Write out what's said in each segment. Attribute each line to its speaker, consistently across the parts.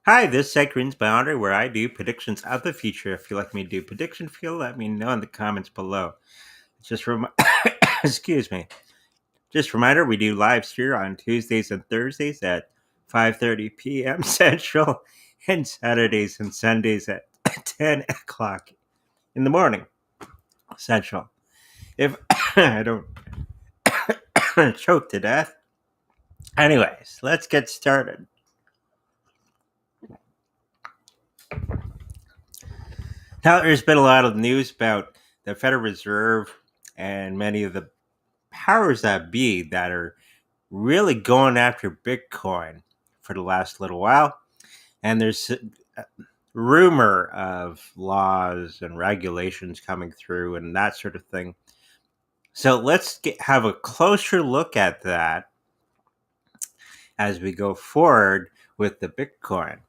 Speaker 1: Hi, this is Segments Boundary, where I do predictions of the future. If you like me to do prediction field, let me know in the comments below. Just excuse me. Just a reminder, we do lives here on Tuesdays and Thursdays at 5:30 p.m. Central, and Saturdays and Sundays at 10 o'clock in the morning Central. If I don't choke to death. Anyways, let's get started. Now, there's been a lot of news about the Federal Reserve and many of the powers that be that are really going after Bitcoin for the last little while. And there's a rumor of laws and regulations coming through and that sort of thing. So let's have a closer look at that as we go forward with the Bitcoin.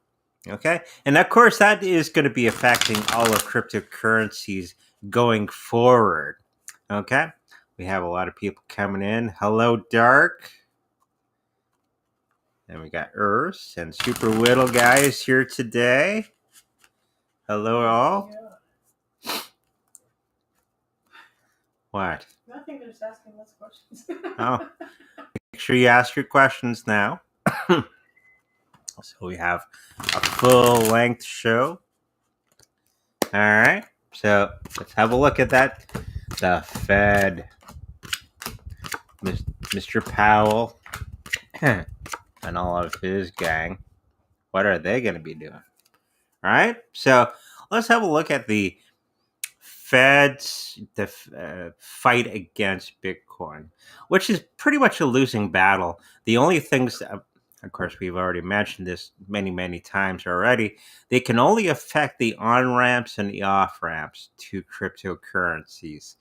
Speaker 1: Okay. And of course, that is going to be affecting all of cryptocurrencies going forward. Okay. We have a lot of people coming in. Hello, Dark. And we got Earth and Super Whittle guys here today. Hello, all. What?
Speaker 2: Nothing, they're just asking us questions.
Speaker 1: Oh, make sure you ask your questions now. So we have a full length show. All right. So let's have a look at that. The Fed, Mr. Powell, and all of his gang. What are they going to be doing? All right. So let's have a look at the Fed's fight against Bitcoin, which is pretty much a losing battle. The only things, of course, we've already mentioned this many, many times already, they can only affect the on-ramps and the off-ramps to cryptocurrencies.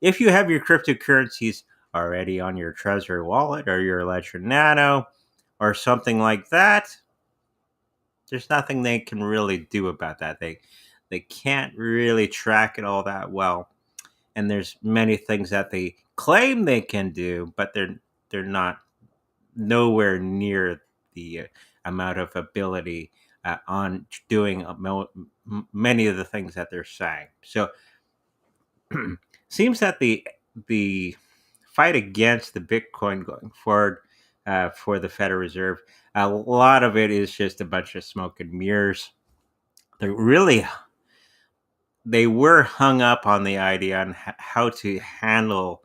Speaker 1: If you have your cryptocurrencies already on your Trezor wallet or your Ledger Nano or something like that, there's nothing they can really do about that. They can't really track it all that well, and there's many things that they claim they can do, but they're not nowhere near the amount of ability on doing many of the things that they're saying. So seems that the fight against the Bitcoin going forward for the Federal Reserve, a lot of it is just a bunch of smoke and mirrors. They were hung up on the idea on how to handle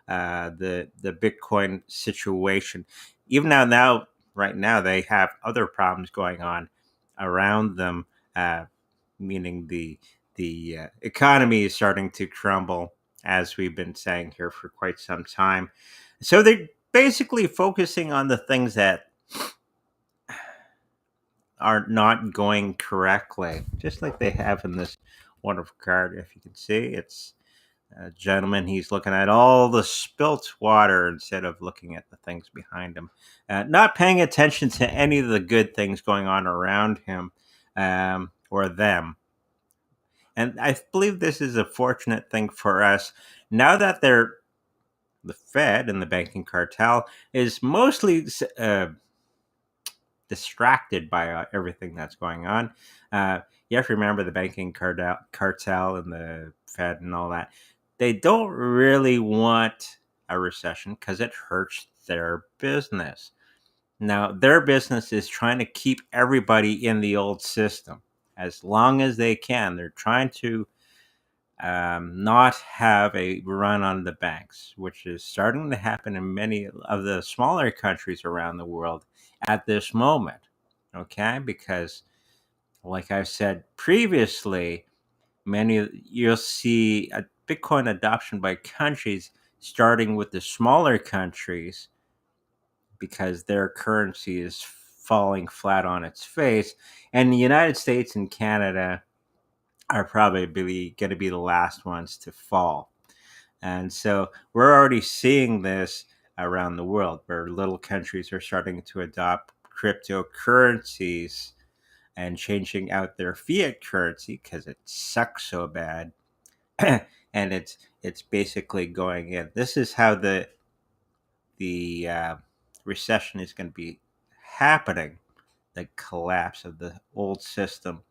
Speaker 1: the Bitcoin situation. Even now, right now, they have other problems going on around them, meaning the economy is starting to crumble, as we've been saying here for quite some time. So they're basically focusing on the things that are not going correctly, just like they have in this wonderful card. If you can see, it's a gentleman. He's looking at all the spilt water instead of looking at the things behind him, not paying attention to any of the good things going on around him or them. And I believe this is a fortunate thing for us now that the Fed and the banking cartel is mostly distracted by everything that's going on. You have to remember the banking cartel and the Fed and all that. They don't really want a recession because it hurts their business. Now, their business is trying to keep everybody in the old system as long as they can. They're trying to not have a run on the banks, which is starting to happen in many of the smaller countries around the world at this moment. Okay, because like I've said previously, you'll see a Bitcoin adoption by countries starting with the smaller countries because their currency is falling flat on its face, and the United States and Canada are probably going to be the last ones to fall. And so we're already seeing this around the world where little countries are starting to adopt cryptocurrencies and changing out their fiat currency because it sucks so bad. And it's basically going in. This is how the recession is going to be happening the collapse of the old system,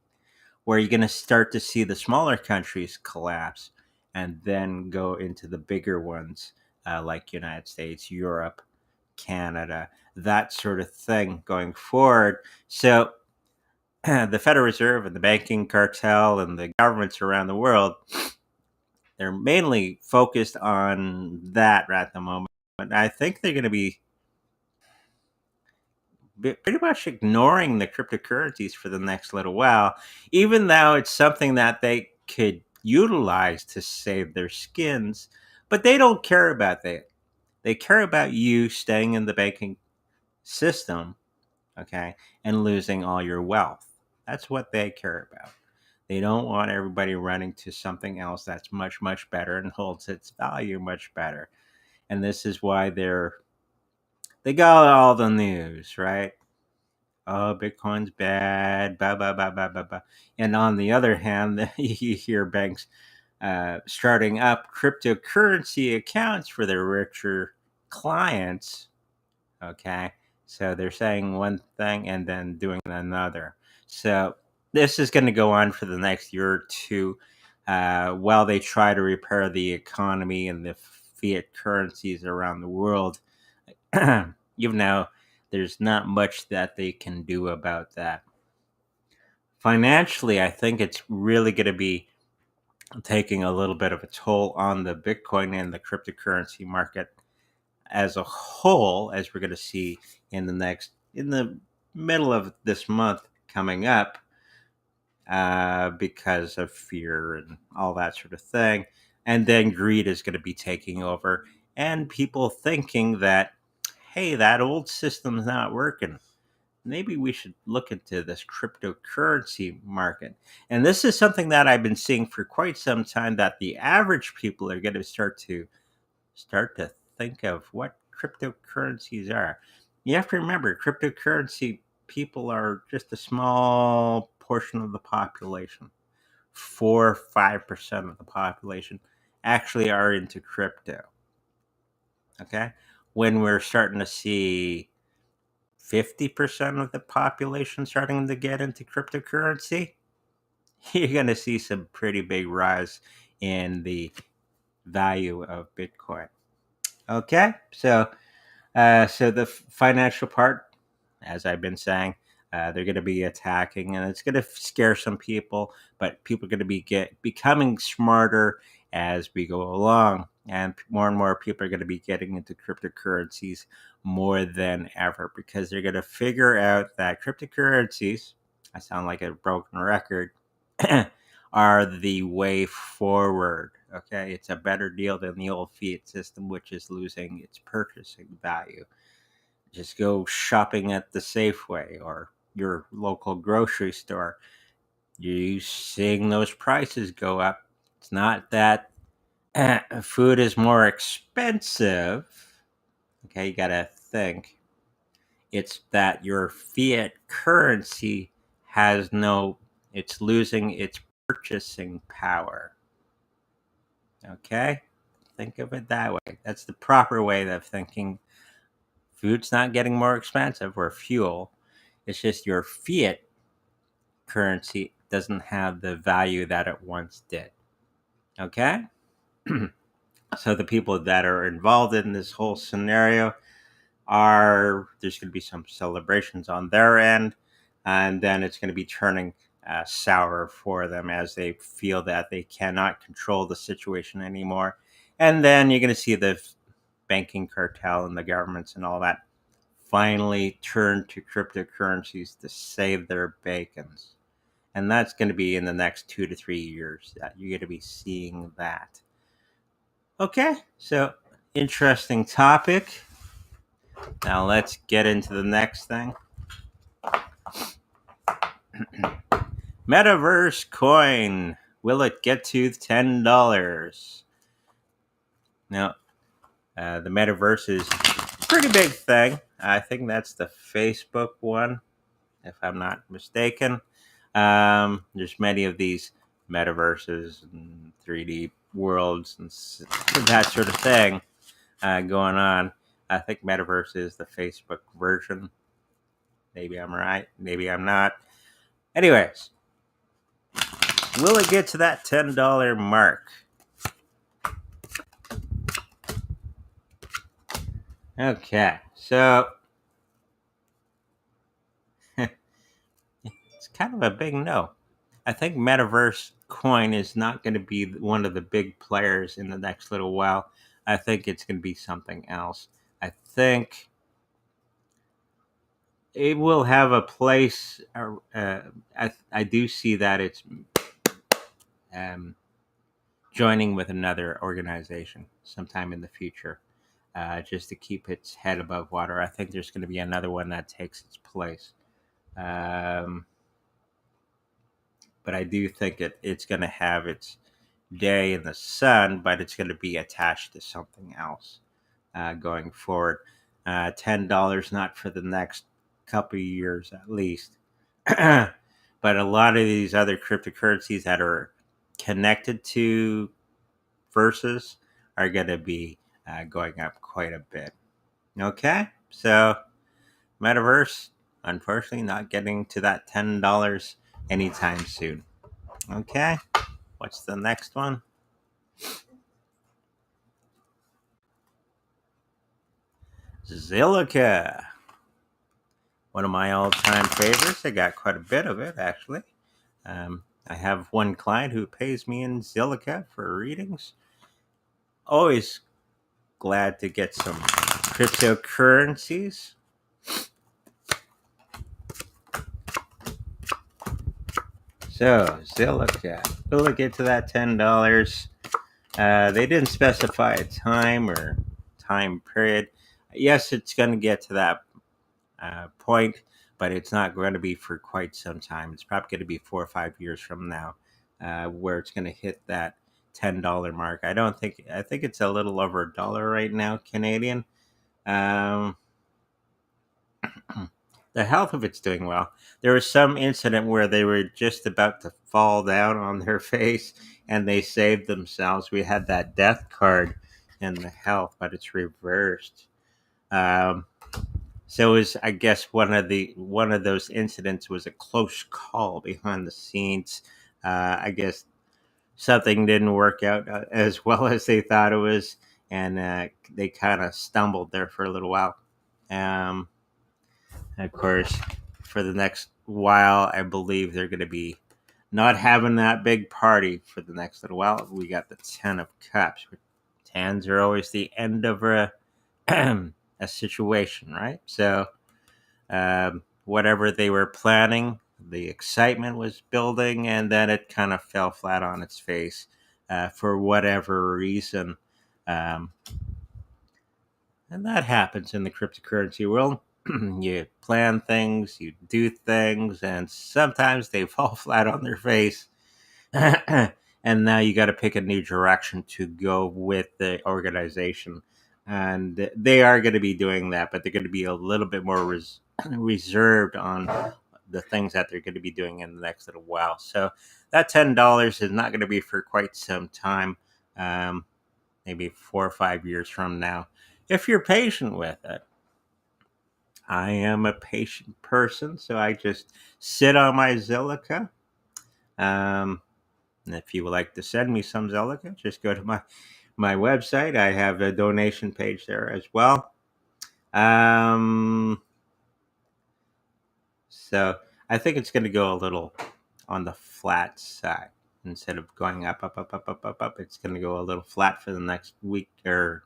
Speaker 1: where you're going to start to see the smaller countries collapse and then go into the bigger ones, like United States, Europe, Canada, that sort of thing going forward. So the Federal Reserve and the banking cartel and the governments around the world, they're mainly focused on that right at the moment. I think they're going to be pretty much ignoring the cryptocurrencies for the next little while, even though it's something that they could utilize to save their skins. But they don't care about that. They care about you staying in the banking system, okay, and losing all your wealth. That's what they care about. They don't want everybody running to something else that's much, much better and holds its value much better. And this is why they got all the news, right? Oh, Bitcoin's bad, blah, blah, blah, blah, blah, blah. And on the other hand, you hear banks starting up cryptocurrency accounts for their richer clients. Okay. So they're saying one thing and then doing another. So this is going to go on for the next year or two while they try to repair the economy and the fiat currencies around the world. Even now, there's not much that they can do about that. Financially, I think it's really going to be taking a little bit of a toll on the Bitcoin and the cryptocurrency market as a whole, as we're going to see in the middle of this month coming up, because of fear and all that sort of thing. And then greed is going to be taking over, and people thinking that, hey, that old system's not working. Maybe we should look into this cryptocurrency market. And this is something that I've been seeing for quite some time, that the average people are going to start to think of what cryptocurrencies are. You have to remember, cryptocurrency people are just a small portion of the population. 4 or 5% of the population actually are into crypto. Okay. When we're starting to see 50% of the population starting to get into cryptocurrency, you're going to see some pretty big rise in the value of Bitcoin. Okay. So the financial part, as I've been saying, they're going to be attacking, and it's going to scare some people. But people are going to be becoming smarter as we go along, and more people are going to be getting into cryptocurrencies more than ever, because they're going to figure out that cryptocurrencies, I sound like a broken record, are the way forward. Okay, it's a better deal than the old fiat system, which is losing its purchasing value. Just go shopping at the Safeway or your local grocery store. You seeing those prices go up. It's not that food is more expensive. Okay, you gotta think. It's that your fiat currency has no, it's losing its purchasing power. Okay, think of it that way. That's the proper way of thinking. Food's not getting more expensive, or fuel. It's just your fiat currency doesn't have the value that it once did. Okay? So the people that are involved in this whole scenario there's going to be some celebrations on their end, and then it's going to be turning sour for them as they feel that they cannot control the situation anymore. And then you're going to see the banking cartel and the governments and all that finally turn to cryptocurrencies to save their bacons. And that's going to be in the next 2 to 3 years that you're going to be seeing that. Okay, so interesting topic. Now let's get into the next thing. Metaverse coin. Will it get to $10? Now, the Metaverse is a pretty big thing. I think that's the Facebook one, if I'm not mistaken. There's many of these metaverses and 3D worlds and that sort of thing going on. I think Metaverse is the Facebook version. Maybe I'm right. Maybe I'm not. Anyways, will it get to that $10 mark? Okay, so it's kind of a big no. I think Metaverse coin is not going to be one of the big players in the next little while. I think it's going to be something else. I think it will have a place. I do see that it's um, joining with another organization sometime in the future, just to keep its head above water. I think there's going to be another one that takes its place. Um, but I do think it's going to have its day in the sun, but it's going to be attached to something else going forward. $10 not for the next couple of years at least. But a lot of these other cryptocurrencies that are connected to Versus are going to be going up quite a bit. Okay, so Metaverse, unfortunately, not getting to that $10 anytime soon. Okay, what's the next one? Zilliqa, one of my all-time favorites. I got quite a bit of it actually. I have one client who pays me in Zilliqa for readings. Always glad to get some cryptocurrencies. So Zilliqa, will it get to that $10? They didn't specify a time or time period. Yes, it's going to get to that point, but it's not going to be for quite some time. It's probably going to be 4 or 5 years from now, where it's going to hit that $10 mark. I think it's a little over $1 right now, Canadian. Um, the health of it's doing well. There was some incident where they were just about to fall down on their face and they saved themselves. We had that death card in the health, but it's reversed. Um, so it was, I guess, one of those incidents was a close call behind the scenes. I guess something didn't work out as well as they thought it was, and they kind of stumbled there for a little while. Um, of course, for the next while, I believe they're going to be not having that big party for the next little while. We got the 10 of Cups. Tens are always the end of a situation, right? So, whatever they were planning, the excitement was building, and then it kind of fell flat on its face for whatever reason. Um, and that happens in the cryptocurrency world. You plan things, you do things, and sometimes they fall flat on their face. And now you got to pick a new direction to go with the organization. And they are going to be doing that, but they're going to be a little bit more reserved on the things that they're going to be doing in the next little while. So that $10 is not going to be for quite some time, maybe 4 or 5 years from now, if you're patient with it. I am a patient person, so I just sit on my Zilliqa. Um, and if you would like to send me some Zilliqa, just go to my website. I have a donation page there as well. Um, so I think it's going to go a little on the flat side instead of going up, up, up, up, up, up, up. It's going to go a little flat for the next week or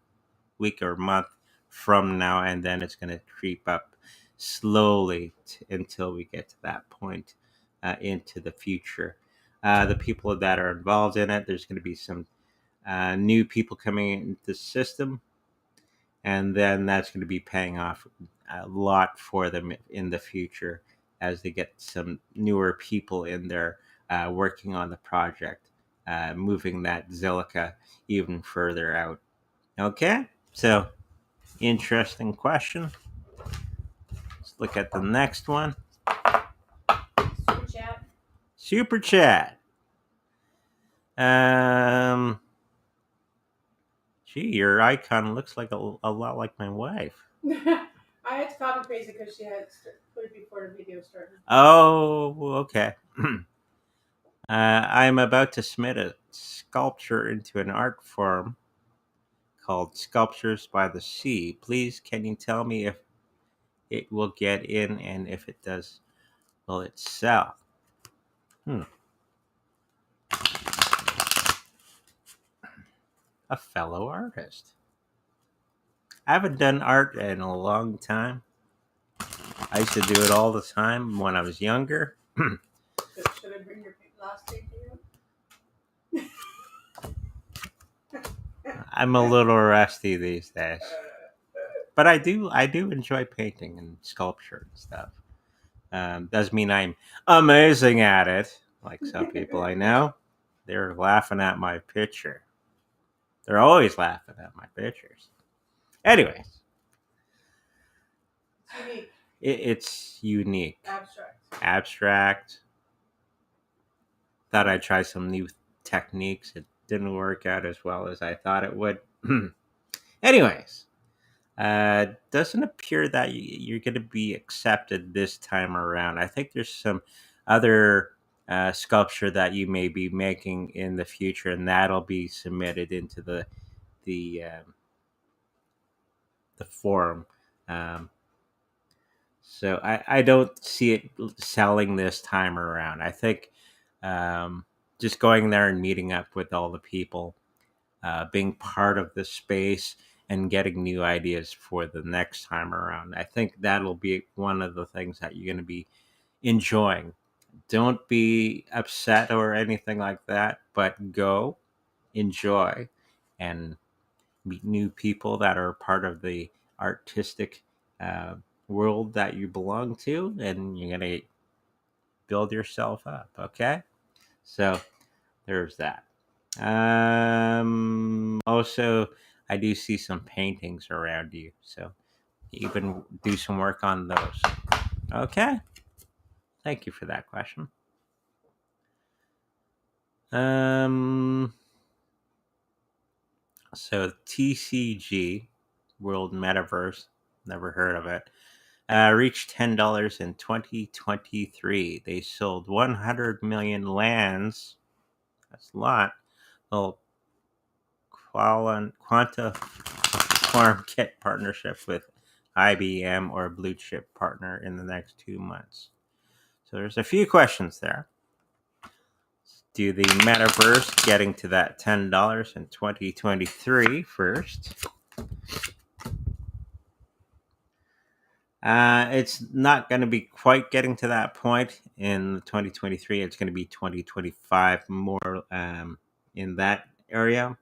Speaker 1: month from now, and then it's going to creep up slowly until we get to that point into the future. The people that are involved in it, there's going to be some new people coming into the system, and then that's going to be paying off a lot for them in the future as they get some newer people in there working on the project, moving that Zilliqa even further out. Okay, so interesting question. Let's look at the next one.
Speaker 2: Super chat.
Speaker 1: Super chat. Um, Gee, your icon looks like a lot like my wife.
Speaker 2: I had to copy paste it because she had put it before the video started.
Speaker 1: Oh, okay. I'm about to submit a sculpture into an art form called Sculptures by the Sea. Please, can you tell me if it will get in, and if it does, will it sell? A fellow artist. I haven't done art in a long time. I used to do it all the time when I was younger.
Speaker 2: Should I bring your last name to you?
Speaker 1: I'm a little rusty these days, but I do enjoy painting and sculpture and stuff. Doesn't mean I'm amazing at it, like some people I know. They're laughing at my picture. They're always laughing at my pictures. Anyways,
Speaker 2: It's unique.
Speaker 1: it's unique.
Speaker 2: Abstract.
Speaker 1: Abstract. Thought I'd try some new techniques. It didn't work out as well as I thought it would. Anyways, doesn't appear that you're going to be accepted this time around. I think there's some other sculpture that you may be making in the future, and that'll be submitted into the the forum. Um, so I don't see it selling this time around. I think just going there and meeting up with all the people, being part of the space and getting new ideas for the next time around. I think that'll be one of the things that you're going to be enjoying. Don't be upset or anything like that, but go enjoy and meet new people that are part of the artistic uh, world that you belong to, and you're going to build yourself up. Okay. So there's that. Also, I do see some paintings around you, so you can do some work on those. Okay. Thank you for that question. Um, so TCG, World Metaverse, never heard of it. Reached $10 in 2023. They sold 100 million lands. That's a lot. Well, Quanta Farm Kit partnership with IBM or a blue chip partner in the next 2 months. So there's a few questions there. Do the Metaverse getting to that $10 in 2023 first? It's not going to be quite getting to that point in 2023. It's going to be 2025 more in that area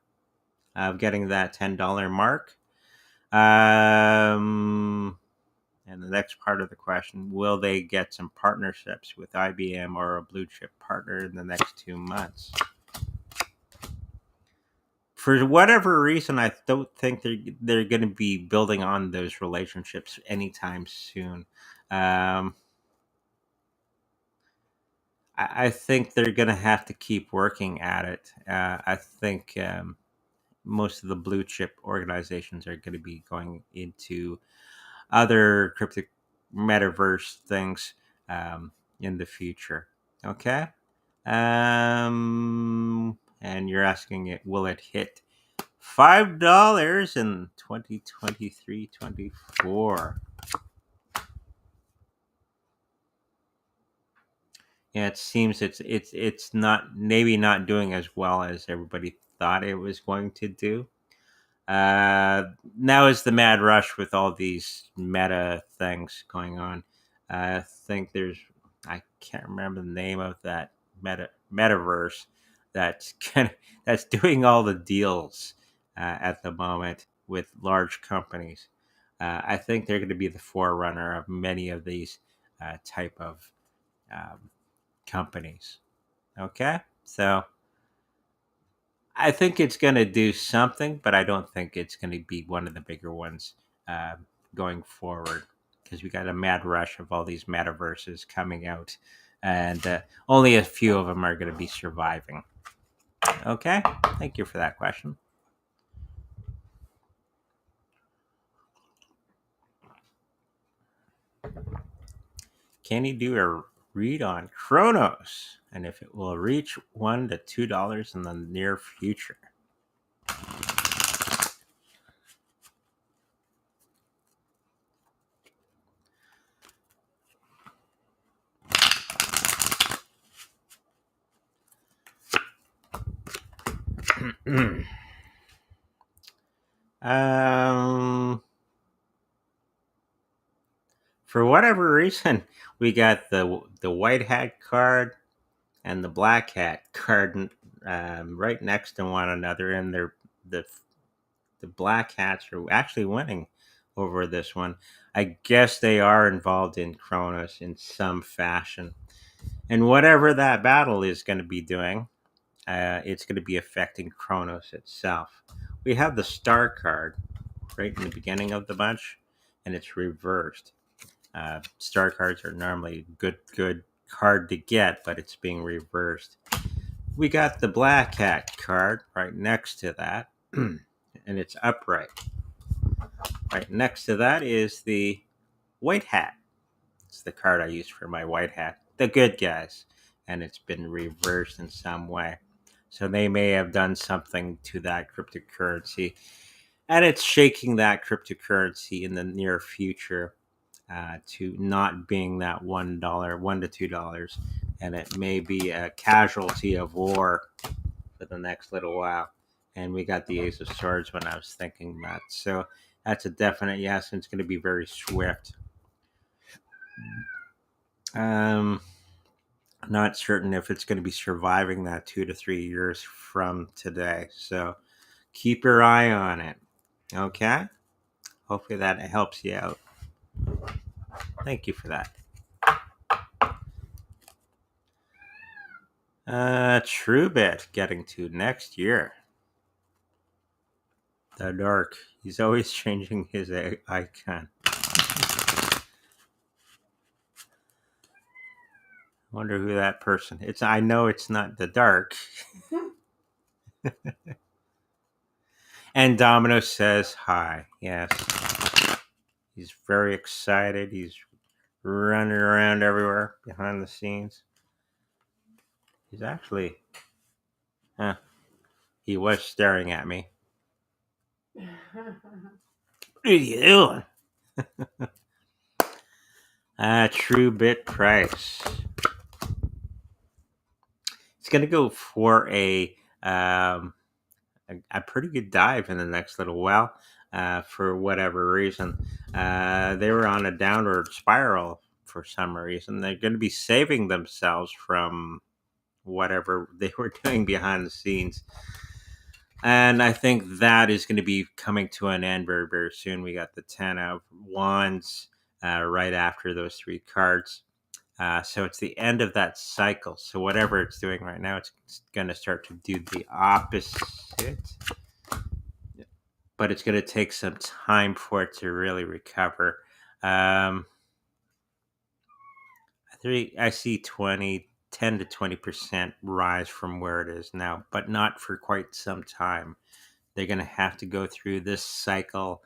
Speaker 1: of getting that $10 mark. And the next part of the question, will they get some partnerships with IBM or a blue chip partner in the next 2 months? For whatever reason, I don't think they're going to be building on those relationships anytime soon. Um, I think they're going to have to keep working at it. I think most of the blue chip organizations are going to be going into other cryptic metaverse things in the future. Okay. And you're asking it, will it hit $5 in 2023-24? Yeah, it seems it's not, maybe not doing as well as everybody thought it was going to do. Now is the mad rush with all these meta things going on. I think I can't remember the name of that metaverse that's that's doing all the deals at the moment with large companies. I think they're going to be the forerunner of many of these type of um, companies. Okay, so I think it's going to do something, but I don't think it's going to be one of the bigger ones uh, going forward because we got a mad rush of all these metaverses coming out, and only a few of them are going to be surviving. Okay, thank you for that question. can he do a read on Cronos and if it will reach $1 to $2 in the near future? For whatever reason, we got the white hat card and the black hat card right next to one another, and the the black hats are actually winning over this one. I guess they are involved in Cronos in some fashion, and whatever that battle is going to be doing, it's going to be affecting Cronos itself. We have the star card right in the beginning of the bunch, and it's reversed. Star cards are normally good card to get, but it's being reversed. We got the black hat card right next to that, and it's upright. Right next to that is the white hat. It's the card I use for my white hat, the good guys, and it's been reversed in some way. So they may have done something to that cryptocurrency, and it's shaking that cryptocurrency in the near future to not being that $1, $1 to $2, and it may be a casualty of war for the next little while. And we got the Ace of Swords when I was thinking that. So that's a definite yes, and it's going to be very swift. Not certain if it's going to be surviving that 2 to 3 years from today. So keep your eye on it. Okay? Hopefully that helps you out. Thank you for that. Truebit getting to next year. The dark. He's always changing his icon. Wonder who that person is. I know it's not the dark. And Domino says hi. Yes. He's very excited. He's running around everywhere behind the scenes. He's actually he was staring at me. What are you doing? Truebit price. It's gonna go for a pretty good dive in the next little while. For whatever reason, they were on a downward spiral for some reason. They're going to be saving themselves from whatever they were doing behind the scenes. And I think that is going to be coming to an end very, very soon. We got the 10 of Wands right after those three cards. So it's the end of that cycle. So whatever it's doing right now, it's going to start to do the opposite. But it's going to take some time for it to really recover. I see 10 to 20% rise from where it is now, but not for quite some time. They're going to have to go through this cycle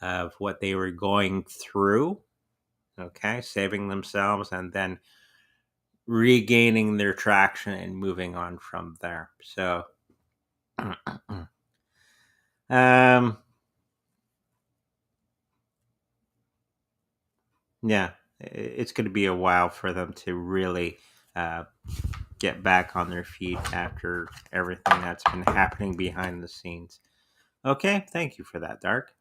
Speaker 1: of what they were going through, okay, saving themselves and then regaining their traction and moving on from there. So, yeah, it's going to be a while for them to really get back on their feet after everything that's been happening behind the scenes. Okay, thank you for that, Dark.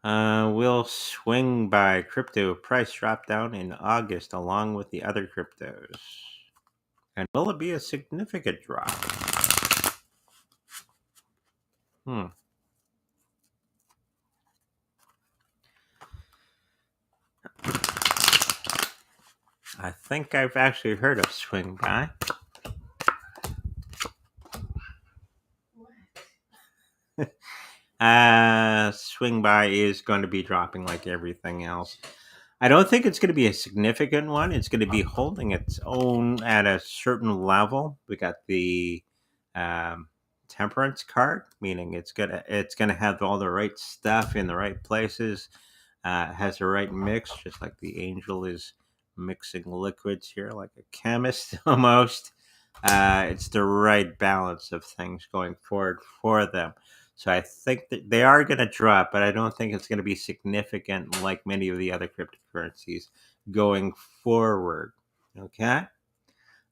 Speaker 1: Will Swingby crypto price drop down in August along with the other cryptos? And will it be a significant drop? I think I've actually heard of Swingby. Swingby is going to be dropping like everything else. I don't think it's going to be a significant one. It's going to be holding its own at a certain level. We got the temperance card, meaning it's gonna have all the right stuff in the right places. Has the right mix, just like the angel is mixing liquids here, like a chemist almost. It's the right balance of things going forward for them. So I think that they are going to drop, but I don't think it's going to be significant like many of the other cryptocurrencies going forward. Okay.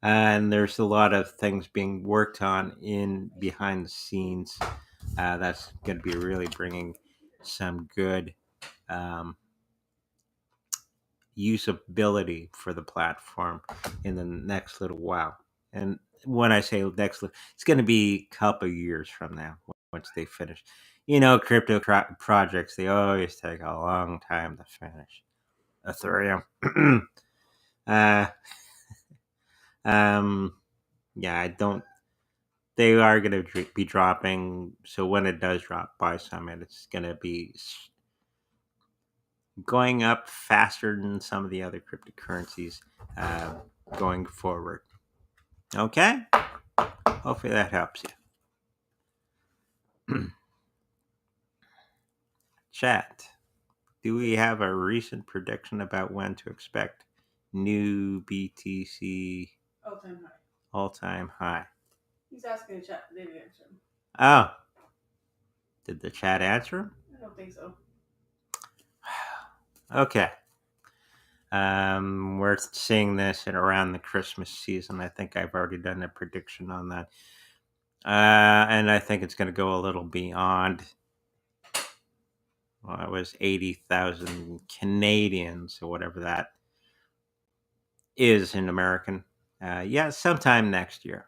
Speaker 1: And there's a lot of things being worked on in behind the scenes. That's going to be really bringing some good um, usability for the platform in the next little while. And when I say next, it's going to be a couple years from now once they finish. Crypto projects, they always take a long time to finish. Ethereum. uh, yeah, I don't. They are going to be dropping. So when it does drop by Summit, it's going to be going up faster than some of the other cryptocurrencies going forward. Okay? Hopefully that helps you. Chat. Do we have a recent prediction about when to expect new BTC
Speaker 2: All-time high.
Speaker 1: all-time high?
Speaker 2: He's asking the chat. They didn't answer him.
Speaker 1: Oh. Did the chat answer him?
Speaker 2: I don't think so.
Speaker 1: Okay. We're seeing this at around the Christmas season. I think I've already done a prediction on that. And I think it's going to go a little beyond. Well, it was 80,000 Canadians or whatever that is in American. Yeah, sometime next year.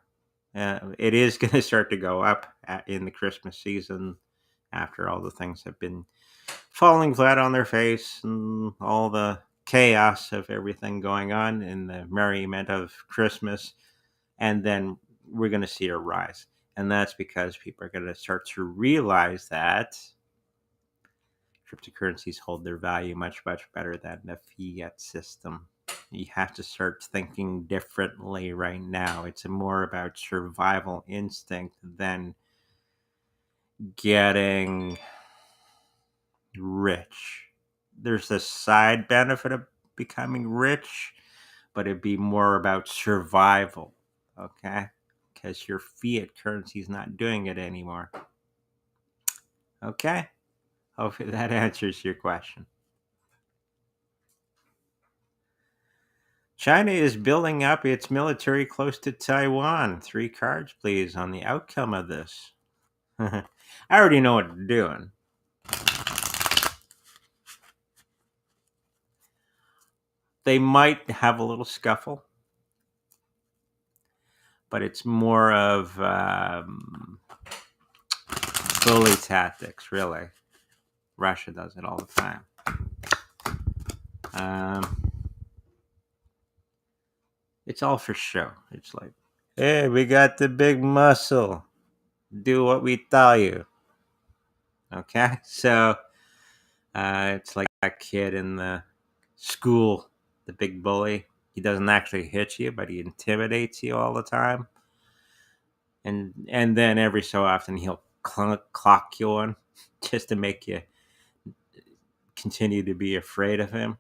Speaker 1: It is going to start to go up in the Christmas season after all the things have been falling flat on their face and all the chaos of everything going on in the merriment of Christmas. And then we're going to see a rise. And that's because people are going to start to realize that cryptocurrencies hold their value much, much better than the fiat system. You have to start thinking differently right now. It's more about survival instinct than getting rich. There's a side benefit of becoming rich, but it'd be more about survival, okay? Because your fiat currency is not doing it anymore. Okay? Hopefully that answers your question. China is building up its military close to Taiwan. 3 cards, please, on the outcome of this. I already know what they're doing. They might have a little scuffle, but it's more of bully tactics, really. Russia does it all the time. It's all for show. It's like, hey, we got the big muscle. Do what we tell you. Okay? So it's like that kid in the school, the big bully. He doesn't actually hit you, but he intimidates you all the time. And then every so often he'll clock you on just to make you continue to be afraid of him.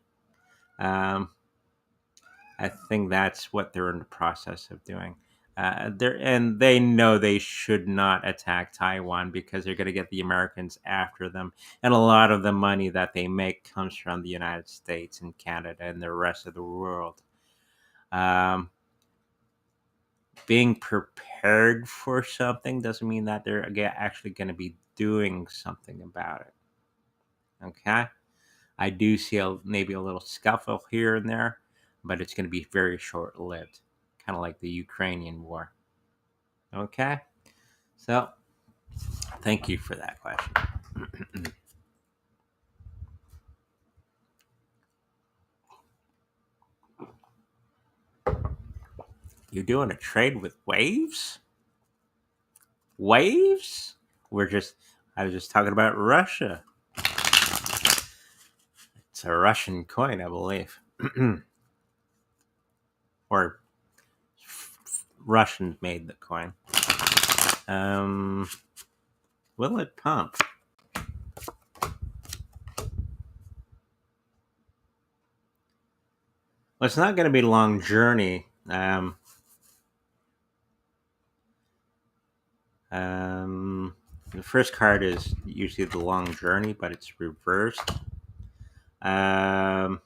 Speaker 1: I think that's what they're in the process of doing. And they know they should not attack Taiwan because they're going to get the Americans after them. And a lot of the money that they make comes from the United States and Canada and the rest of the world. Being prepared for something doesn't mean that they're actually going to be doing something about it. Okay? I do see maybe a little scuffle here and there, but it's going to be very short-lived, kind of like the Ukrainian war. Okay? So, thank you for that question. You're doing a trade with waves? Waves? I was just talking about Russia. It's a Russian coin, I believe. Or Russians made the coin. Will it pump? Well, it's not going to be a long journey. The first card is usually the long journey, but it's reversed. I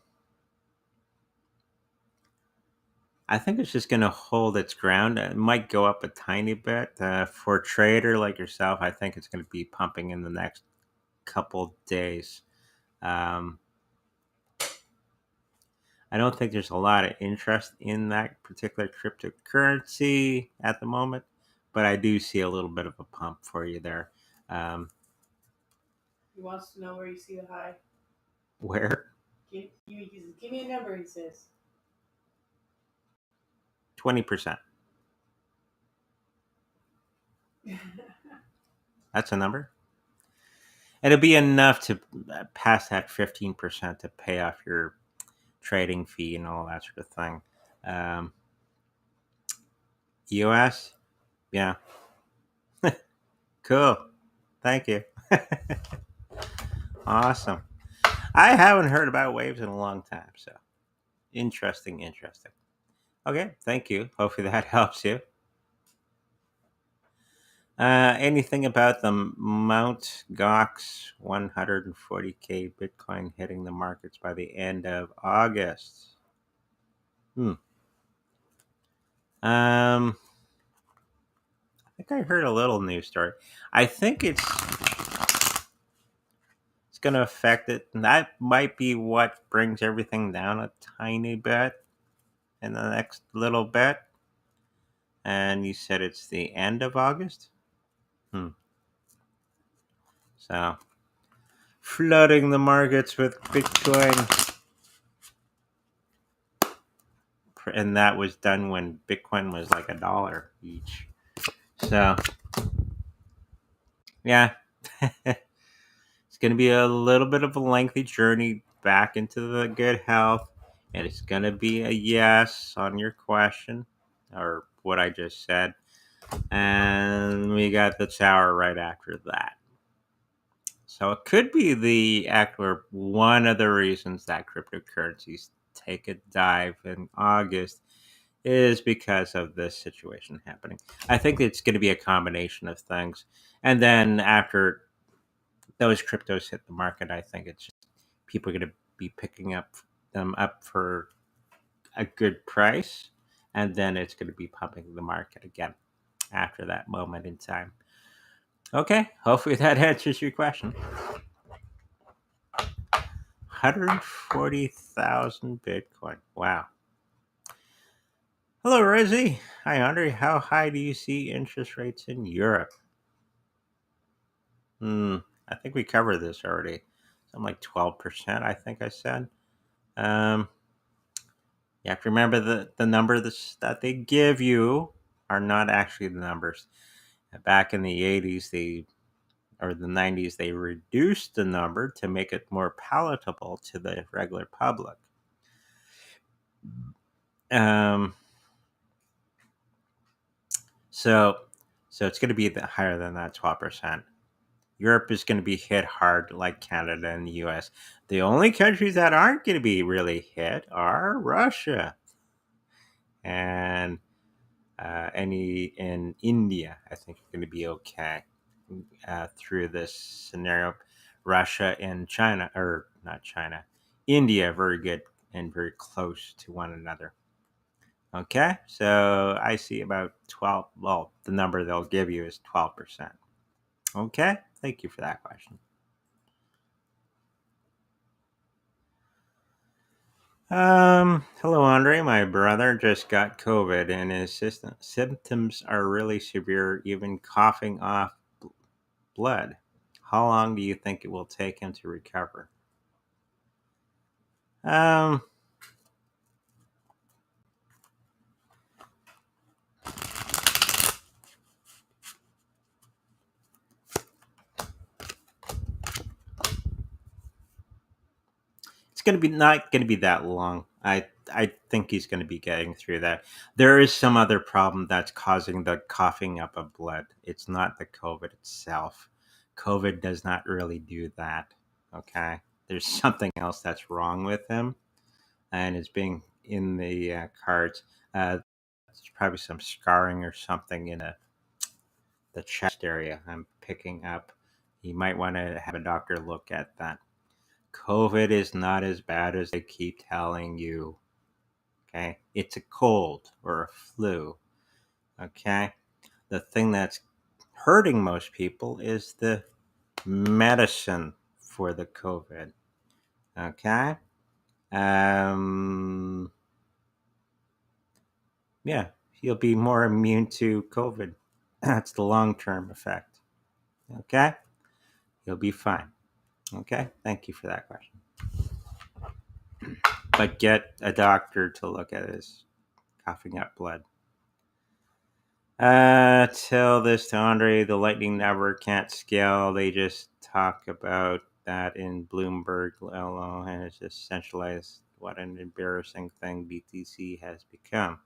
Speaker 1: think it's just going to hold its ground. It might go up a tiny bit. For a trader like yourself, I think it's going to be pumping in the next couple days. I don't think there's a lot of interest in that particular cryptocurrency at the moment, but I do see a little bit of a pump for you there.
Speaker 2: He wants to know where you see the high.
Speaker 1: Where?
Speaker 2: Give me a number, he says.
Speaker 1: 20%. That's a number. It'll be enough to pass that 15% to pay off your trading fee and all that sort of thing. US? Yeah. Cool. Thank you. Awesome. I haven't heard about waves in a long time, so interesting. Okay, thank you. Hopefully that helps you. Anything about the Mount Gox 140K Bitcoin hitting the markets by the end of August? I think I heard a little news story. I think it's going to affect it. And that might be what brings everything down a tiny bit in the next little bit. And you said it's the end of August? So, flooding the markets with Bitcoin. And that was done when Bitcoin was like $1 each. So, yeah. It's going to be a little bit of a lengthy journey back into the good health. And it's going to be a yes on your question or what I just said. And we got the tower right after that. So it could be the or one of the reasons that cryptocurrencies take a dive in August is because of this situation happening. I think it's going to be a combination of things. And then after those cryptos hit the market, I think it's just people are going to be picking them up for a good price, and then it's going to be pumping the market again after that moment in time. Okay, hopefully that answers your question. 140,000 Bitcoin. Wow. Hello, Rosie. Hi, Andre. How high do you see interest rates in Europe? I think we covered this already. Something like 12%, I think I said. You have to remember the number that they give you are not actually the numbers. Back in the 80s, or the 90s, they reduced the number to make it more palatable to the regular public. So it's going to be higher than that 12%. Europe is going to be hit hard like Canada and the US. The only countries that aren't going to be really hit are Russia and in India. I think are going to be okay through this scenario. Russia and China, or not China, India, very good and very close to one another. Okay, so I see about 12. Well, the number they'll give you is 12%. Okay, thank you for that question. Hello, Andre. My brother just got COVID and his symptoms are really severe, even coughing off blood. How long do you think it will take him to recover? It's going to be not going to be that long. I think he's going to be getting through that. There is some other problem that's causing the coughing up of blood. It's not the COVID itself. COVID does not really do that. Okay, there's something else that's wrong with him, and it's being in the cards. There's probably some scarring or something in the chest area. I'm picking up. You might want to have a doctor look at that. COVID is not as bad as they keep telling you. Okay, it's a cold or a flu. Okay, the thing that's hurting most people is the medicine for the COVID. Okay, um, yeah, you'll be more immune to COVID. That's the long term effect. Okay, you'll be fine. Okay, thank you for that question. But get a doctor to look at his coughing up blood. Tell this to Andre. The Lightning Network can't scale. They just talk about that in Bloomberg, and it's just centralized. What an embarrassing thing BTC has become.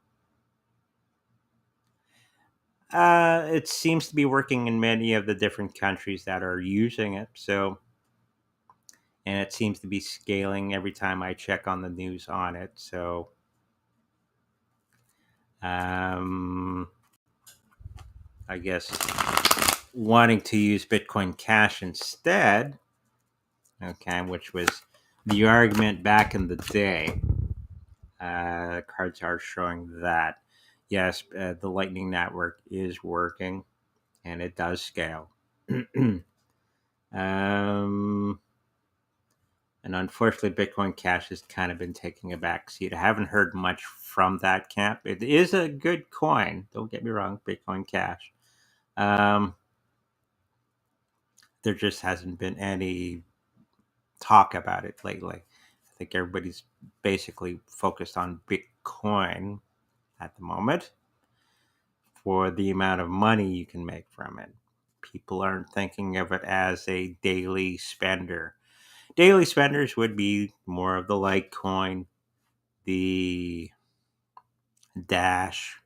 Speaker 1: It seems to be working in many of the different countries that are using it. So, and it seems to be scaling every time I check on the news on it. So, I guess wanting to use Bitcoin Cash instead, okay, which was the argument back in the day. Cards are showing that yes, the Lightning Network is working and it does scale. And unfortunately, Bitcoin Cash has kind of been taking a back seat. I haven't heard much from that camp. It is a good coin. Don't get me wrong, Bitcoin Cash. There just hasn't been any talk about it lately. I think everybody's basically focused on Bitcoin at the moment for the amount of money you can make from it. People aren't thinking of it as a daily spender. Daily spenders would be more of the Litecoin, the Dash,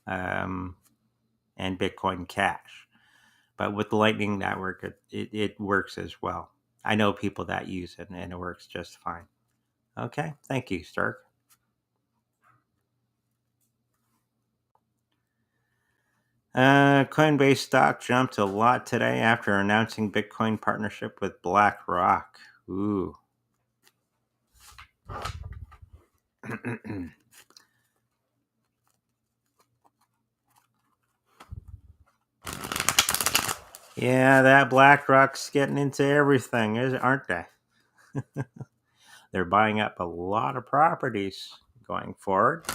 Speaker 1: and Bitcoin Cash. But with the Lightning Network, it works as well. I know people that use it and it works just fine. Okay, thank you, Stark. Coinbase stock jumped a lot today after announcing Bitcoin partnership with BlackRock. Ooh. Yeah, that BlackRock's getting into everything, aren't they? They're buying up a lot of properties going forward.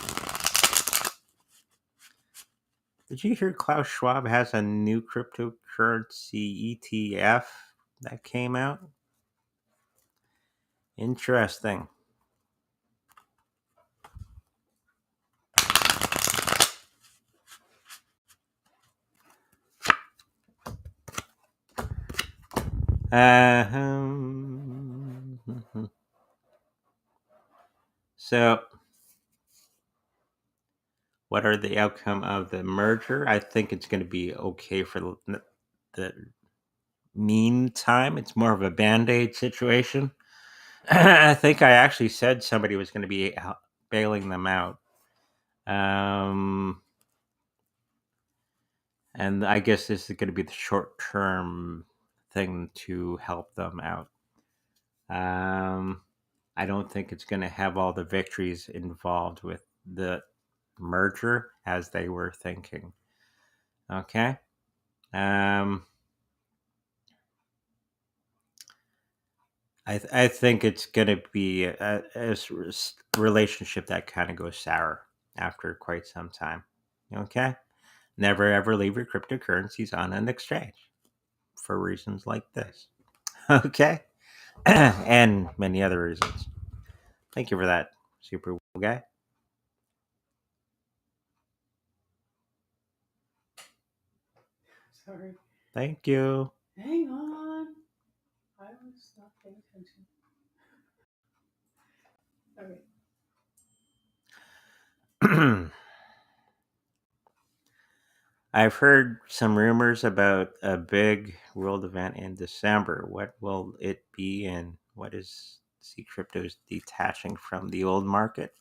Speaker 1: Did you hear Klaus Schwab has a new cryptocurrency ETF that came out? Interesting. So, what are the outcome of the merger? I think it's going to be okay for the meantime. It's more of a band-aid situation. I think I actually said somebody was going to be bailing them out. And I guess this is going to be the short-term thing to help them out. I don't think it's going to have all the victories involved with the merger as they were thinking. Okay. I think it's going to be a relationship that kind of goes sour after quite some time. Okay. Never ever leave your cryptocurrencies on an exchange for reasons like this. Okay. And many other reasons. Thank you for that, super guy.
Speaker 2: Sorry.
Speaker 1: Thank you.
Speaker 2: Hang on. I was not paying attention. Okay.
Speaker 1: I've heard some rumors about a big world event in December. What will it be, and what is C Crypto's detaching from the old market?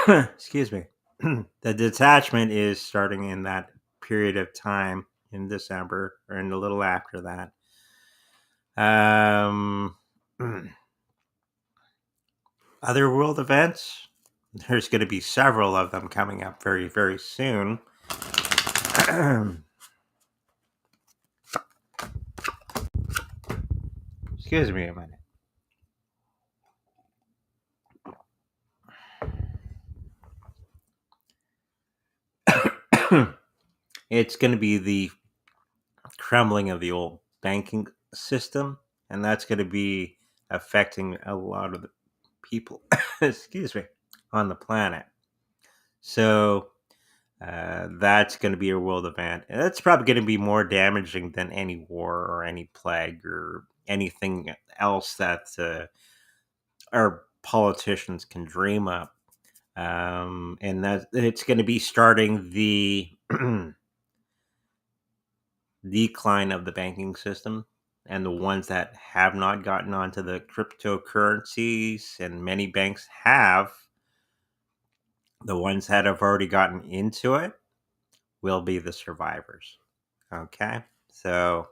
Speaker 1: Excuse me. The detachment is starting in that period of time in December or in a little after that. Um, other world events, there's going to be several of them coming up very, very soon. Excuse me a minute. It's going to be the crumbling of the old banking system, and that's going to be affecting a lot of the people, excuse me, on the planet. So that's going to be a world event. And that's probably going to be more damaging than any war or any plague or anything else that our politicians can dream up. And that it's going to be starting the decline of the banking system, and the ones that have not gotten onto the cryptocurrencies, and many banks have, the ones that have already gotten into it will be the survivors. Okay, so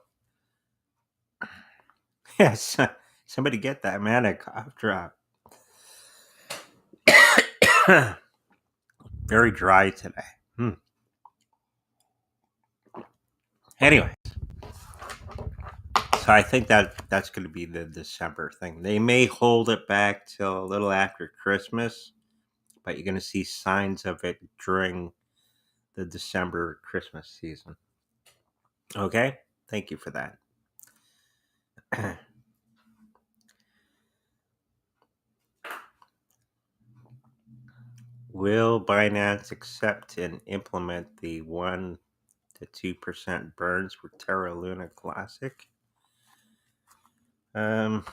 Speaker 1: yes, somebody get that man a cough drop. Very dry today. Anyway, so I think that's going to be the December thing. They may hold it back till a little after Christmas, but you're going to see signs of it during the December Christmas season. Okay, thank you for that. Will Binance accept and implement the 1 to 2% burns for Terra Luna Classic? Um,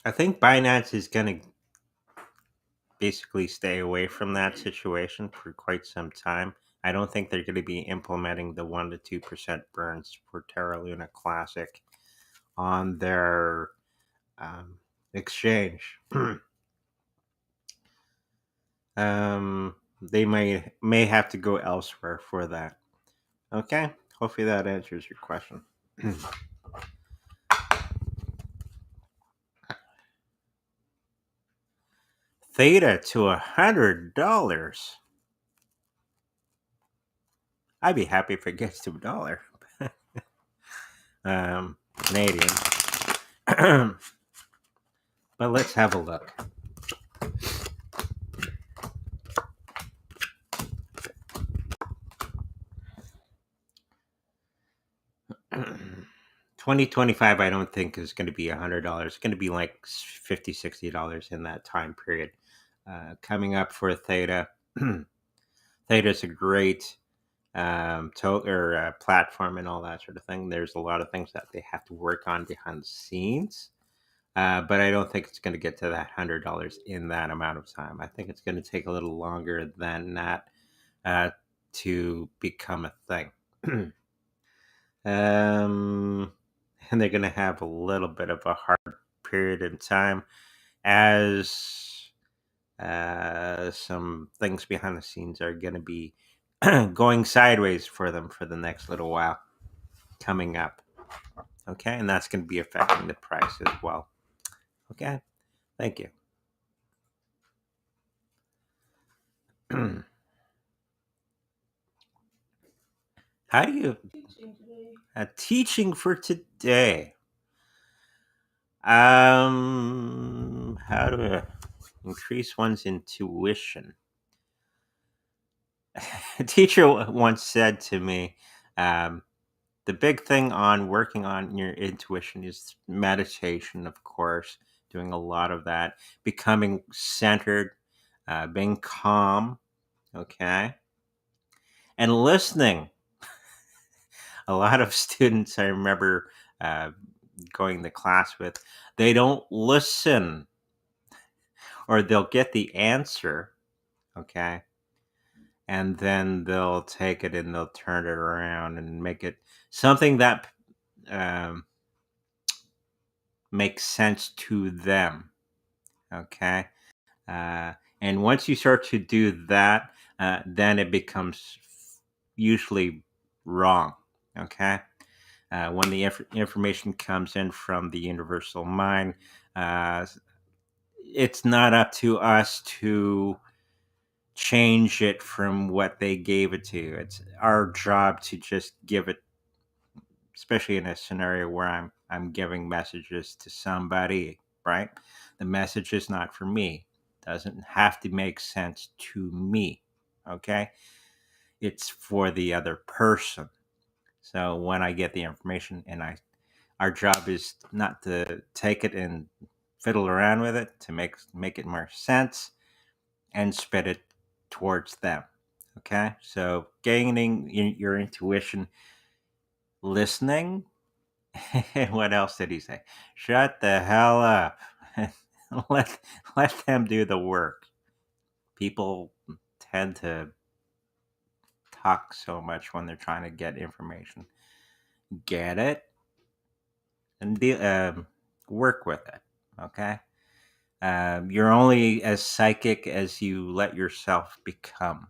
Speaker 1: I think Binance is going to basically stay away from that situation for quite some time. I don't think they're going to be implementing the 1 to 2% burns for Terra Luna Classic on their exchange. They may have to go elsewhere for that. Okay, hopefully that answers your question. Theta to $100. I'd be happy if it gets to $1. Canadian. But let's have a look. $2025, I don't think is going to be $100. It's going to be like $50, $60 in that time period. Coming up for Theta. Theta is a great platform and all that sort of thing. There's a lot of things that they have to work on behind the scenes. But I don't think it's going to get to that $100 in that amount of time. I think it's going to take a little longer than that to become a thing. And they're going to have a little bit of a hard period in time as some things behind the scenes are going to be going sideways for them for the next little while coming up. Okay, and that's going to be affecting the price as well. Okay, thank you. How do you teaching for today? How to increase one's intuition. A teacher once said to me, the big thing on working on your intuition is meditation, of course, doing a lot of that, becoming centered, being calm, okay, and listening. A lot of students I remember uh, going to class with, they don't listen, or they'll get the answer, okay, and then they'll take it and they'll turn it around and make it something that um, makes sense to them, okay. Uh, and once you start to do that, then it becomes usually wrong, okay. When the information comes in from the universal mind, uh, it's not up to us to change it from what they gave it to. It's our job to just give it, especially in a scenario where I'm giving messages to somebody, right? The message is not for me. Doesn't have to make sense to me. Okay? It's for the other person. So when I get the information and our job is not to take it and fiddle around with it to make it more sense and spit it towards them. Okay? So gaining your intuition, listening. And what else did he say? Shut the hell up. let let them do the work. People tend to talk so much when they're trying to get information. Get it and work with it. Okay. You're only as psychic as you let yourself become.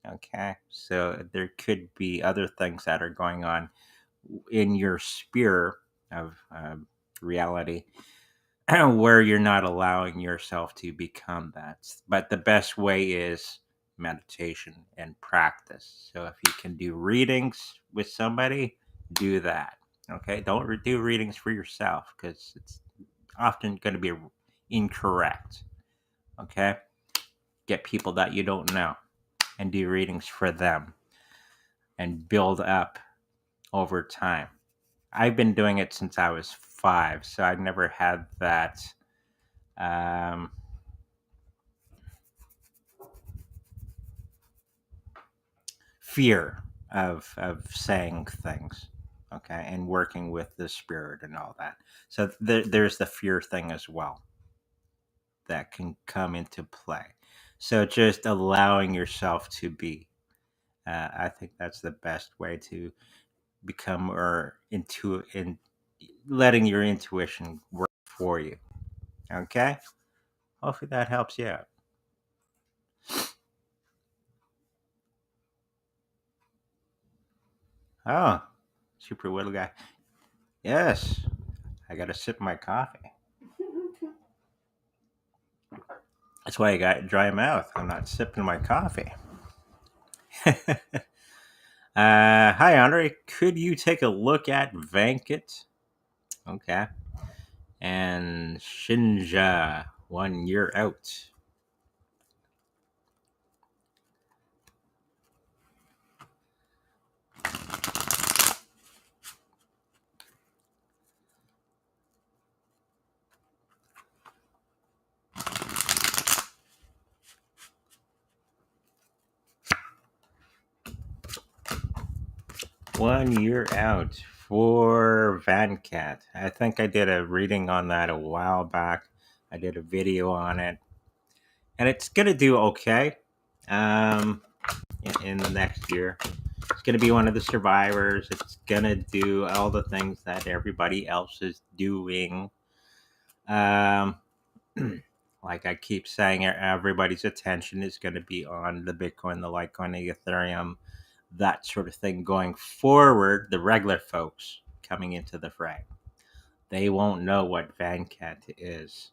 Speaker 1: Okay. So there could be other things that are going on in your sphere of reality where you're not allowing yourself to become that. But the best way is meditation and practice. So if you can do readings with somebody, do that. Okay, don't do readings for yourself because it's often going to be incorrect. Okay, get people that you don't know and do readings for them and build up over time. I've been doing it since I was 5, so I've never had that um, fear of saying things, okay, and working with the spirit and all that. So there's the fear thing as well that can come into play. So just allowing yourself to be. I think that's the best way to become or into in letting your intuition work for you. Okay. Hopefully that helps you out. Oh, super little guy. Yes, I got to sip my coffee. That's why I got dry mouth. I'm not sipping my coffee. Hi, Andre. Could you take a look at Vancat? Okay. And Shinja, 1 year out. 1 year out for Vancat. I think I did a reading on that a while back. I did a video on it, and it's gonna do okay. Um, in the next year, it's gonna be one of the survivors. It's gonna do all the things that everybody else is doing. Um, like I keep saying, everybody's attention is going to be on the Bitcoin, the Litecoin, the Ethereum, that sort of thing going forward. The regular folks coming into the fray, they won't know what Vancat is.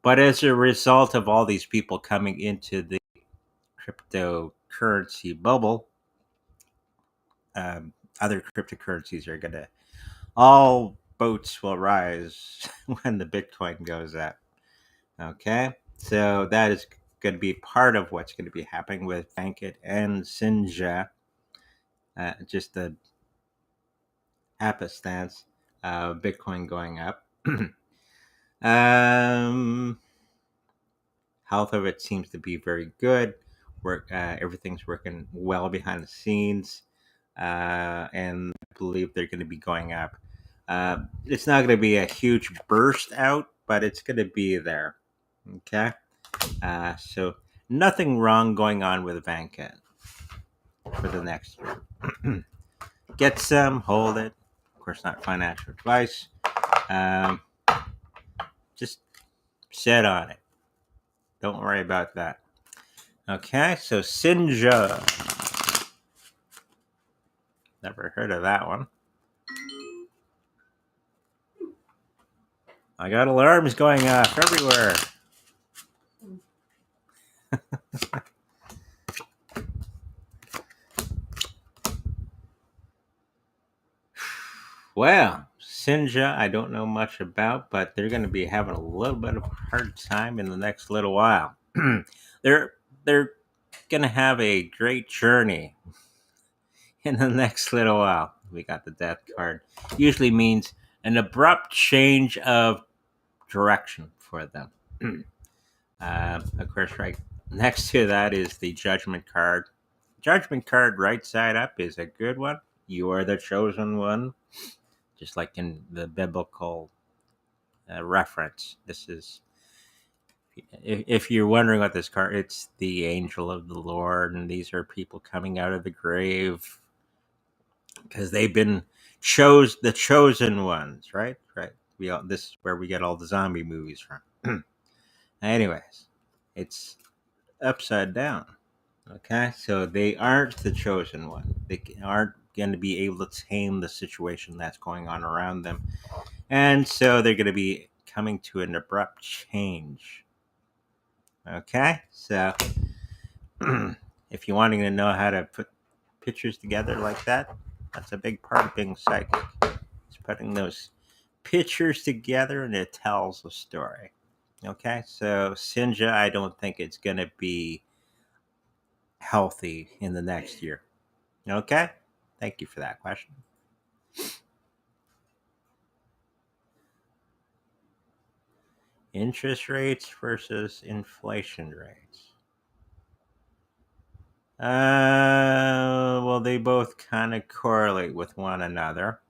Speaker 1: But as a result of all these people coming into the cryptocurrency bubble, other cryptocurrencies are going to, all boats will rise when the Bitcoin goes up. Okay, so that is going to be part of what's going to be happening with Vancat and Shinja. Just the happenstance of Bitcoin going up. Health of it seems to be very good. Everything's working well behind the scenes, and I believe they're going to be going up. It's not going to be a huge burst out, but it's going to be there. Okay, so nothing wrong going on with Vancat for the next year. Get some, hold it. Of course, not financial advice. Um, just sit on it. Don't worry about that. Okay, so Shinja. Never heard of that one. I got alarms going off everywhere. Well, Shinja, I don't know much about, but they're going to be having a little bit of a hard time in the next little while. they're they're going to have a great journey in the next little while. We got the death card. Usually means an abrupt change of direction for them. Of course, right next to that is the judgment card. Judgment card right side up is a good one. You are the chosen one, just like in the biblical reference. This is, if you're wondering what this card, it's the angel of the Lord, and these are people coming out of the grave because they've been the chosen ones, right? Right. This is where we get all the zombie movies from. Anyways, it's upside down. Okay, so they aren't the chosen one. They aren't going to be able to tame the situation that's going on around them, and so they're going to be coming to an abrupt change. Okay, so if you're wanting to know how to put pictures together like that, that's a big part of being psychic. It's putting those pictures together and it tells a story. Okay, so Shinja, I don't think it's going to be healthy in the next year. Okay, thank you for that question. Interest rates versus inflation rates. Well, they both kind of correlate with one another.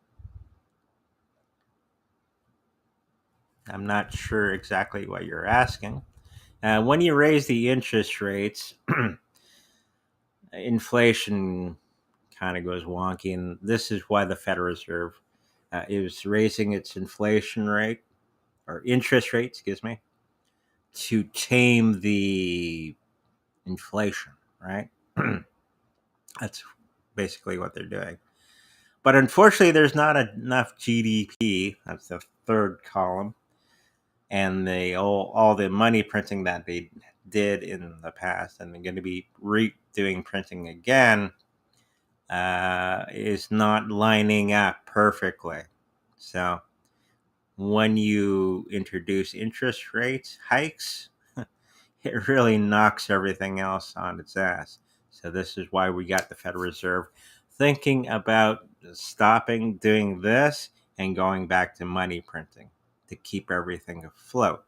Speaker 1: I'm not sure exactly what you're asking. When you raise the interest rates, inflation kind of goes wonky, and this is why the Federal Reserve is raising its inflation rate or interest rate, excuse me, to tame the inflation, right? That's basically what they're doing. But unfortunately, there's not enough GDP. That's the third column, and all the money printing that they did in the past, and they're going to be redoing printing again, is not lining up perfectly. So when you introduce interest rates hikes, it really knocks everything else on its ass. So this is why we got the Federal Reserve thinking about stopping doing this and going back to money printing to keep everything afloat.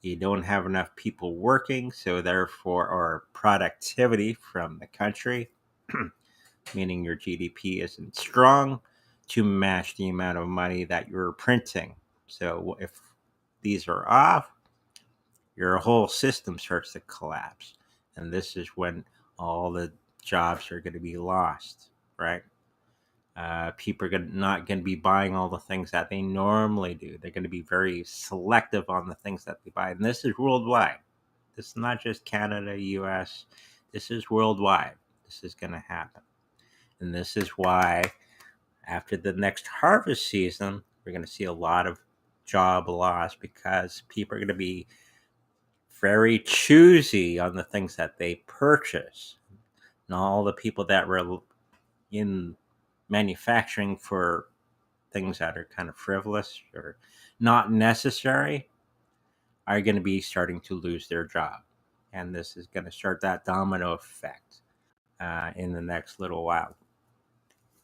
Speaker 1: You don't have enough people working, so therefore, or productivity from the country, meaning your GDP isn't strong to match the amount of money that you're printing. So if these are off, your whole system starts to collapse. And this is when all the jobs are going to be lost, right? People are not going to be buying all the things that they normally do. They're going to be very selective on the things that they buy. And this is worldwide. This is not just Canada, US. This is worldwide. This is going to happen. And this is why after the next harvest season, we're going to see a lot of job loss because people are going to be very choosy on the things that they purchase. And all the people that were in manufacturing for things that are kind of frivolous or not necessary are going to be starting to lose their job. And this is going to start that domino effect in the next little while.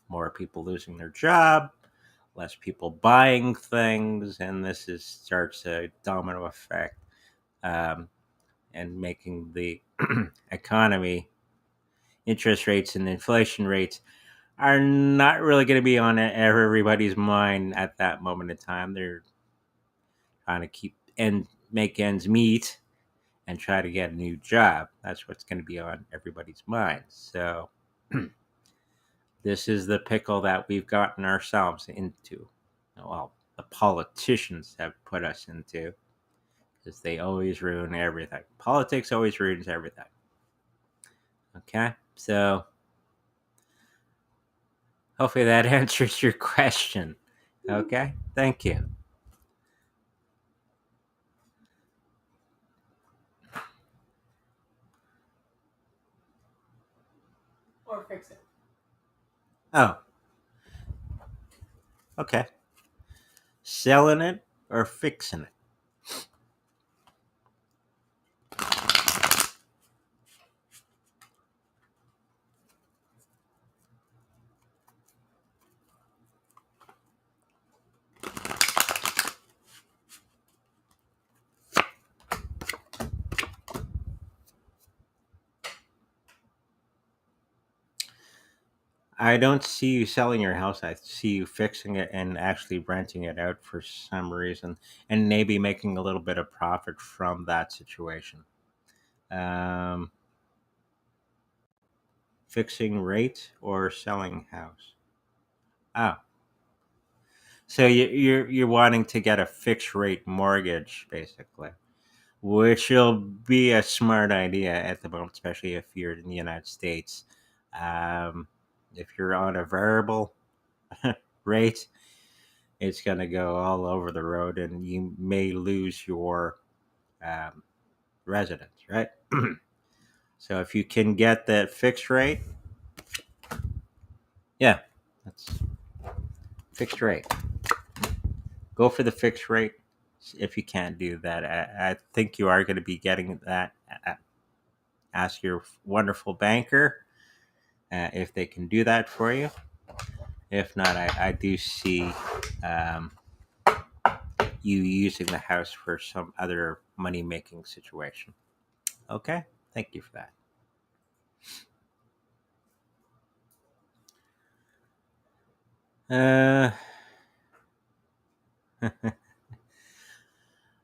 Speaker 1: More people losing their job, less people buying things, and this starts a domino effect, and making the economy, interest rates and inflation rates are not really going to be on everybody's mind at that moment in time. They're trying to make ends meet and try to get a new job. That's what's going to be on everybody's mind. So this is the pickle that we've gotten ourselves into. Well, the politicians have put us into, because they always ruin everything. Politics always ruins everything. Okay, so hopefully that answers your question. Okay, thank you.
Speaker 2: Or fix it.
Speaker 1: Oh, okay. Selling it or fixing it? I don't see you selling your house. I see you fixing it and actually renting it out for some reason, and maybe making a little bit of profit from that situation. Um, Fixing rate or selling house? Oh, so you're wanting to get a fixed rate mortgage, basically, which will be a smart idea at the moment, especially if you're in the United States. Um, if you're on a variable rate, it's going to go all over the road, and you may lose your um, residence, right? So if you can get that fixed rate, yeah, that's fixed rate. Go for the fixed rate. If you can't do that, I think you are going to be getting that. Ask your wonderful banker if they can do that for you. If not, I do see um, you using the house for some other money making situation. Okay, thank you for that.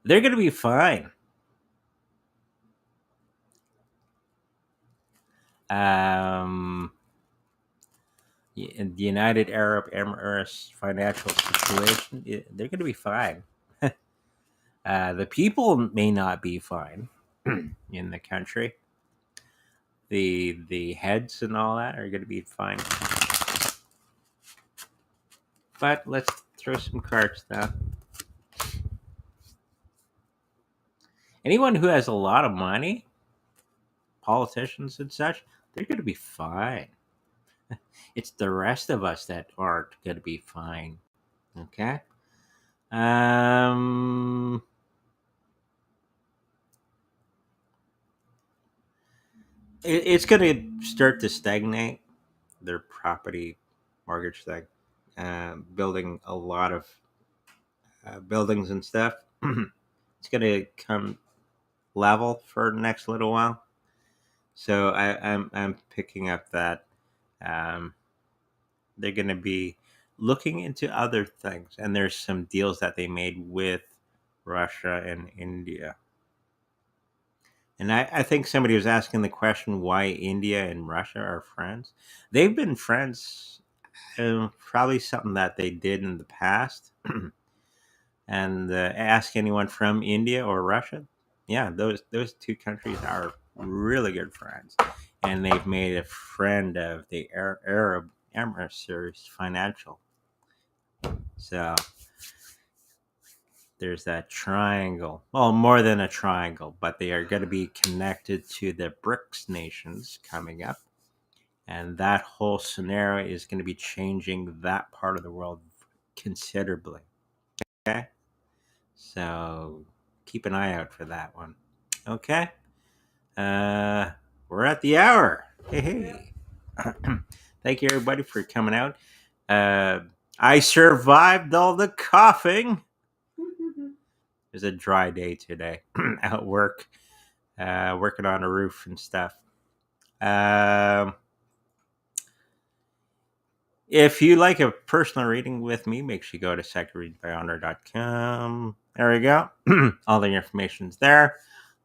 Speaker 1: They're going to be fine. Um, in the United Arab Emirates financial situation, they're going to be fine. The people may not be fine in the country. The heads and all that are going to be fine. But let's throw some cards down. Anyone who has a lot of money, politicians and such, they're going to be fine. It's the rest of us that aren't going to be fine. Okay. Um, it's going to start to stagnate, their property mortgage thing, building a lot of buildings and stuff. It's going to come level for the next little while. So I'm picking up that um, they're going to be looking into other things, and there's some deals that they made with Russia and India. And I think somebody was asking the question why India and Russia are friends. They've been friends, probably something that they did in the past. And ask anyone from India or Russia, yeah, those two countries are really good friends, and they've made a friend of the Arab Emirates financial. So there's that triangle. Well, more than a triangle, but they are going to be connected to the BRICS nations coming up. And that whole scenario is going to be changing that part of the world considerably. Okay. So keep an eye out for that one. Okay. Uh, we're at the hour. Hey, hey. Thank you, everybody, for coming out. Uh, I survived all the coughing. It was a dry day today at work, working on a roof and stuff. If you like a personal reading with me, make sure you go to secondreadingbyyonder.com. There we go. All the information's there.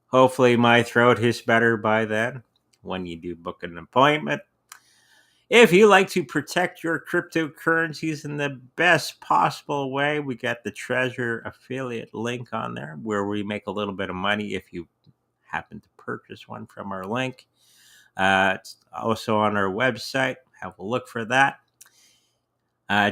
Speaker 1: Hopefully my throat is better by then when you do book an appointment. If you like to protect your cryptocurrencies in the best possible way, we got the Treasure affiliate link on there where we make a little bit of money if you happen to purchase one from our link. It's also on our website. Have a look for that.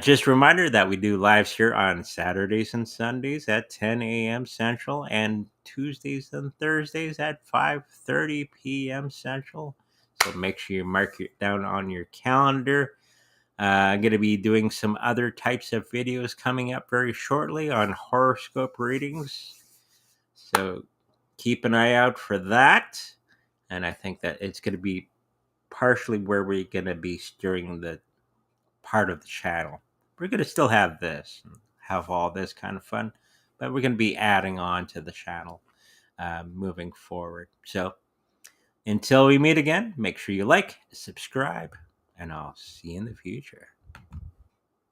Speaker 1: Just a reminder that we do lives here on Saturdays and Sundays at 10 a.m. Central and Tuesdays and Thursdays at 5:30 p.m. Central. So make sure you mark it down on your calendar. I'm going to be doing some other types of videos coming up very shortly on horoscope readings. So keep an eye out for that. And I think that it's going to be partially where we're going to be steering the part of the channel. We're going to still have this and have all this kind of fun, but we're going to be adding on to the channel moving forward. So until we meet again, make sure you like, subscribe, and I'll see you in the future.